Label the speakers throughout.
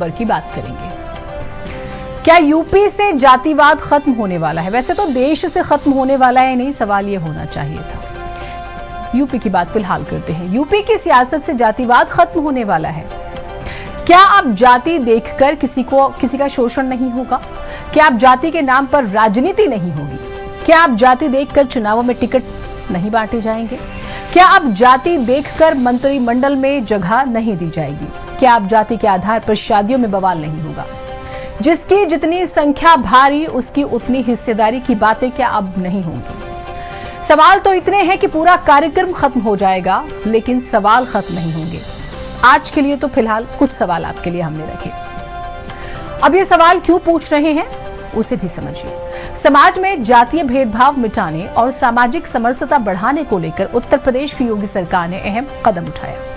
Speaker 1: पर की बात करेंगे। क्या यूपी से जातिवाद खत्म होने वाला है? वैसे तो देश से खत्म होने वाला है नहीं, सवाल ये होना चाहिए था। यूपी की बात फिलहाल करते हैं। यूपी की सियासत से जातिवाद खत्म होने वाला है। क्या अब जाति देखकर किसी का शोषण नहीं होगा? क्या अब जाति के नाम पर राजनीति नहीं होगी? क्या अब जाति देखकर चुनावों में टिकट नहीं बांटे जाएंगे? क्या अब जाति देखकर मंत्रिमंडल में जगह नहीं दी जाएगी? क्या अब जाति के आधार पर शादियों में बवाल नहीं होगा? जिसकी जितनी संख्या भारी उसकी उतनी हिस्सेदारी की बातें क्या अब नहीं होंगी? सवाल तो इतने हैं कि पूरा कार्यक्रम खत्म हो जाएगा, लेकिन सवाल खत्म नहीं होंगे। आज के लिए तो फिलहाल कुछ सवाल आपके लिए हमने रखे। अब ये सवाल क्यों पूछ रहे हैं उसे भी समझिए। समाज में जातीय भेदभाव मिटाने और सामाजिक समरसता बढ़ाने को लेकर उत्तर प्रदेश की योगी सरकार ने अहम कदम उठाया।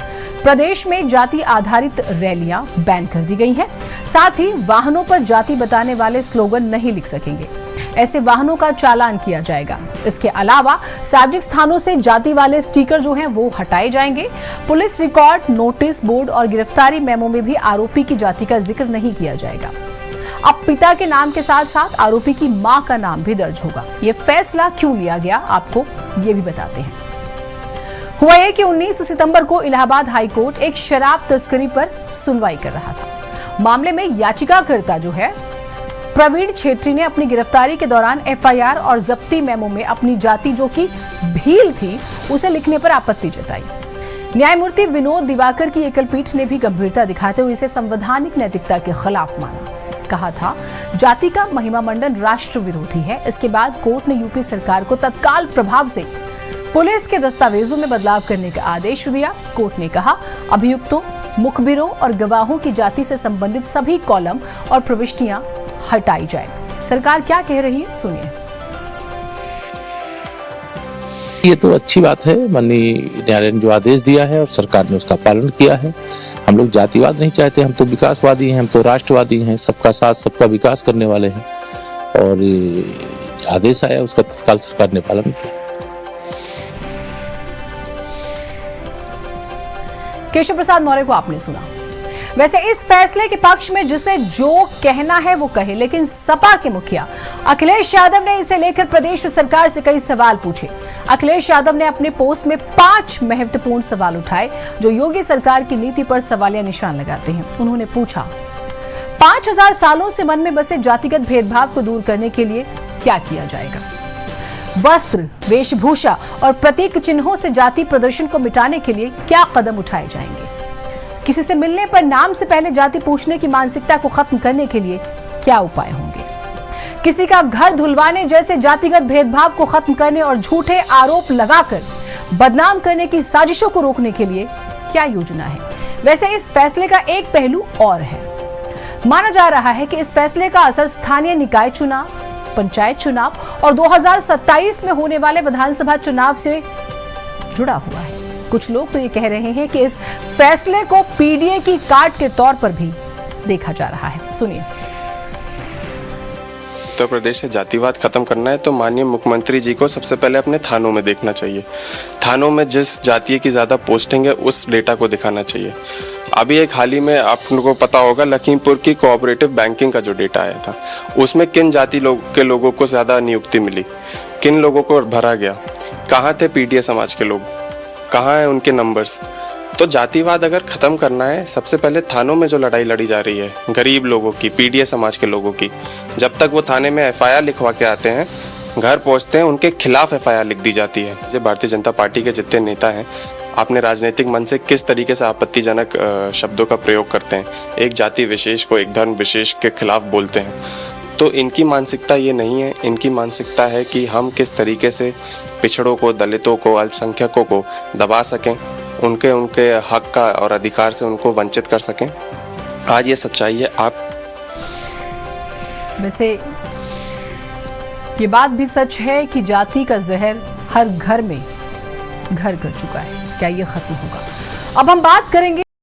Speaker 1: प्रदेश में जाति आधारित रैलियां बैन कर दी गई हैं। साथ ही वाहनों पर जाति बताने वाले स्लोगन नहीं लिख सकेंगे। ऐसे वाहनों का चालान किया जाएगा। इसके अलावा सार्वजनिक स्थानों से जाति वाले स्टिकर जो हैं वो हटाए जाएंगे। पुलिस रिकॉर्ड, नोटिस बोर्ड और गिरफ्तारी मेमो में भी आरोपी की जाति का जिक्र नहीं किया जाएगा। अब पिता के नाम के साथ साथ आरोपी की मां का नाम भी दर्ज होगा। ये फैसला क्यों लिया गया, आपको ये भी बताते हैं। हुआ है कि 19 सितंबर को इलाहाबाद हाईकोर्ट एक शराब तस्करी पर सुनवाई कर रहा था। मामले में याचिकाकर्ता जो है प्रवीण छेत्री ने अपनी गिरफ्तारी के दौरान एफआईआर और जब्ती मेमो में अपनी जाति जो कि भील थी उसे लिखने पर आपत्ति जताई। न्यायमूर्ति विनोद दिवाकर की एकल पीठ ने भी गंभीरता दिखाते हुए इसे संवैधानिक नैतिकता के खिलाफ माना। कहा था जाति का महिमा मंडन राष्ट्र विरोधी है। इसके बाद कोर्ट ने यूपी सरकार को तत्काल प्रभाव से पुलिस के दस्तावेजों में बदलाव करने का आदेश दिया। कोर्ट ने कहा अभियुक्तों, मुखबिरों और गवाहों की जाति से संबंधित सभी कॉलम और प्रविष्टियां हटाई जाए। सरकार क्या कह रही है, सुनिए।
Speaker 2: ये तो अच्छी बात है, माननीय न्यायालय ने जो आदेश दिया है और सरकार ने उसका पालन किया है। हम लोग जातिवाद नहीं चाहते, हम तो विकासवादी हैं, हम तो राष्ट्रवादी हैं, सबका साथ सबका विकास करने वाले हैं। और आदेश आया उसका तत्काल सरकार ने पालन किया।
Speaker 1: केशव प्रसाद मौर्य को आपने सुना। वैसे इस फैसले के पक्ष में जिसे जो कहना है वो कहे, लेकिन सपा के मुखिया अखिलेश यादव ने इसे लेकर प्रदेश सरकार से कई सवाल पूछे। अखिलेश यादव ने अपने पोस्ट में 5 महत्वपूर्ण सवाल उठाए जो योगी सरकार की नीति पर सवालिया निशान लगाते हैं। उन्होंने पूछा 5000 सालों से मन में बसे जातिगत भेदभाव को दूर करने के लिए क्या किया जाएगा? वस्त्र, वेशभूषा और प्रतीक चिन्हों से जाति प्रदर्शन को मिटाने के लिए क्या कदम उठाए जाएंगे? किसी से मिलने पर नाम से पहले जाति पूछने की मानसिकता को खत्म करने के लिए क्या उपाय होंगे? किसी का घर धुलवाने जैसे जातिगत भेदभाव को खत्म करने और झूठे आरोप लगाकर बदनाम करने की साजिशों को रोकने के लिए क्या योजना है? वैसे इस फैसले का एक पहलू और है। माना जा रहा है कि इस फैसले का असर स्थानीय निकाय चुनाव, पंचायत चुनाव और 2027 में होने वाले विधानसभा चुनाव से जुड़ा हुआ है। कुछ लोग तो ये कह रहे हैं कि इस फैसले को पीडीए की काट के तौर पर भी देखा जा रहा है। सुनिए।
Speaker 3: उत्तर प्रदेश से जातिवाद खत्म करना है तो माननीय मुख्यमंत्री जी को सबसे पहले अपने थानों में देखना चाहिए। थानों में जिस जातीय की ज़्यादा पोस्टिंग है उस डेटा को दिखाना चाहिए। अभी एक हाल ही में आपको पता होगा लखीमपुर की कोऑपरेटिव बैंकिंग का जो डेटा आया था उसमें किन जाति के लोगों को ज़्यादा नियुक्ति मिली, किन लोगों को भरा गया, कहाँ थे पीडीए समाज के लोग, कहाँ हैं उनके नंबर्स। तो जातिवाद अगर ख़त्म करना है सबसे पहले थानों में जो लड़ाई लड़ी जा रही है गरीब लोगों की, पीडीए समाज के लोगों की, जब तक वो थाने में एफआईआर लिखवा के आते हैं, घर पहुंचते हैं, उनके खिलाफ एफआईआर लिख दी जाती है। जैसे भारतीय जनता पार्टी के जितने नेता हैं अपने राजनीतिक मन से किस तरीके से आपत्तिजनक शब्दों का प्रयोग करते हैं, एक जाति विशेष को, एक धर्म विशेष के खिलाफ बोलते हैं। तो इनकी मानसिकता ये नहीं है। इनकी मानसिकता है कि हम किस तरीके से पिछड़ों को, दलितों को, अल्पसंख्यकों को दबा सकें, उनके हक का और अधिकार से उनको वंचित कर सकें। आज ये सच्चाई है। आप
Speaker 1: वैसे ये बात भी सच है कि जाति का जहर हर घर में घर कर चुका है। क्या ये खत्म होगा? अब हम बात करेंगे